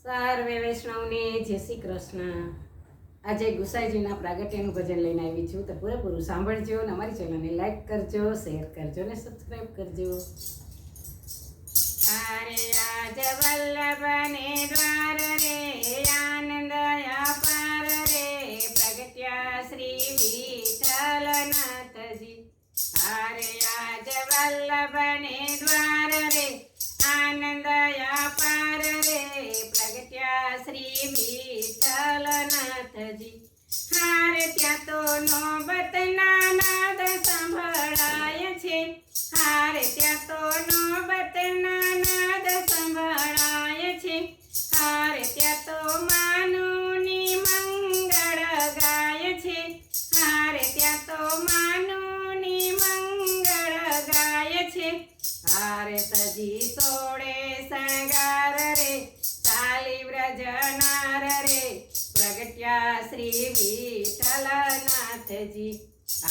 સર્વે વૈષ્ણવને જય શ્રી કૃષ્ણ। આજે ગુસાઈજીના પ્રાગટ્યનું ભજન લઈને આવી છું, તો પૂરેપૂરું સાંભળજો અને અમારી ચેનલને લાઈક કરજો, શેર કરજો અને સબસ્ક્રાઈબ કરજો। તારે આજ વલ્લભને દ્વાર રે, આનંદ અપાર રે, પ્રગટ્યા શ્રી વિઠ્ઠલનાથજી। તારે આજ વલ્લભને દ્વાર રે, આનંદ અપાર રે, પ્રગટ્યા શ્રી વિઠ્ઠલનાથજી। હારે ત્યાં તો નોબતના નાદ સંભળાય છે, હારે ત્યાં તો નોબતના નાદ સંભળાય છે, હારે ત્યાં તો માનુની મંગળ ગાય છે, હારે ત્યાં તો માનુની મંગળ ગાય છે। હારે તજી સોળે શણગાર રે, ચાલી વ્રજનાર રે, પ્રગટ્યા શ્રી વિઠ્ઠલનાથજી।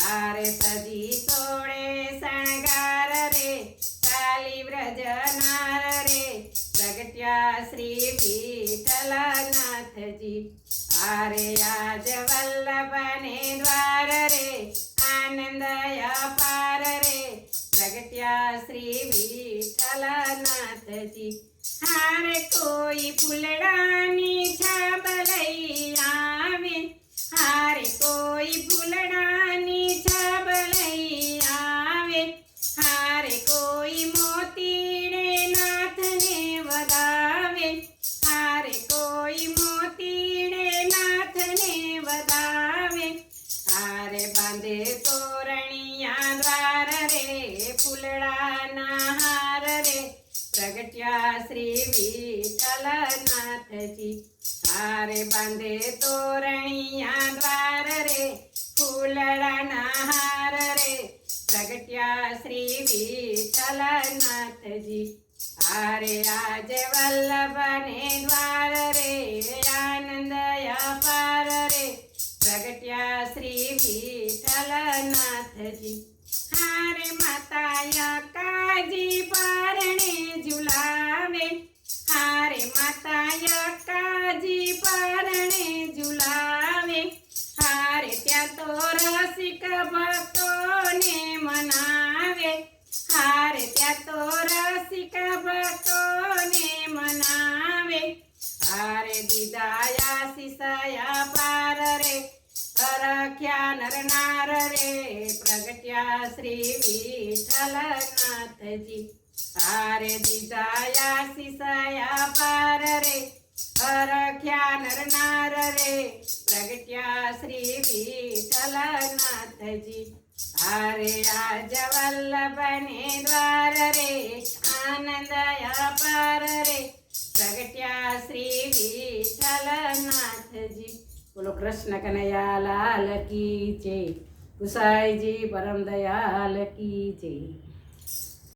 હારે તજી સોળે શણગાર રે, ચાલી વ્રજનાર રે, પ્રગટ્યા શ્રી વિઠ્ઠલનાથજી। હારે આજ વલ્લભને દ્વાર રે, આનંદ અપાર રે, પ્રગટ્યા શ્રી વિઠ્ઠલનાથજી। હારે કોઈ ફૂલડાની છાપ લઈ આવે, હારે કોઈ ફૂલડાની છાપ લઈ આવે, હારે કોઈ મોતીડે નાથને વધાવે, હારે કોઈ મોતીડે નાથને વધાવે, હારે બાંધે તોરણિયા દ્વાર રે, ફૂલડાના હાર રે, પ્રગટ્યા શ્રી વિઠ્ઠલનાથજી। હારે બાંધે તોરણિયા દ્વાર રે, ફૂલડાના હાર રે, પ્રગટ્યા શ્રી વિઠ્ઠલનાથજી। હારે આજ વલ્લભને દ્વાર રે, આનંદ અપાર રે, પ્રગટ્યા શ્રી વિઠ્ઠલનાથજી। હારે માતા યકાજી પરણે ઝુલાવે, હારે માતા યકાજી પરણે ઝુલાવે, હારે ત્યાં તો રસિક ભક્તોને મનાવે, હારે ત્યાં તો રસિક ભક્તોને મનાવે, હારે દીધા આશીષ અપાર રે, હરખ્યા નર નાર રે, પ્રગટ્યા શ્રી વિઠ્ઠલનાથજી। હારે દીધા આશીષ અપાર રે, હરખ્યા નર નાર રે, પ્રગટ્યા શ્રી વિઠ્ઠલનાથજી। હારે આજ વલ્લભને દ્વાર રે, આનંદ અપાર રે, પ્રગટ્યા શ્રી વિઠ્ઠલનાથજી। બોલો કૃષ્ણ કનૈયા લાલ કી જય, ગુસાઈજી પરમ દયાલ કી જય।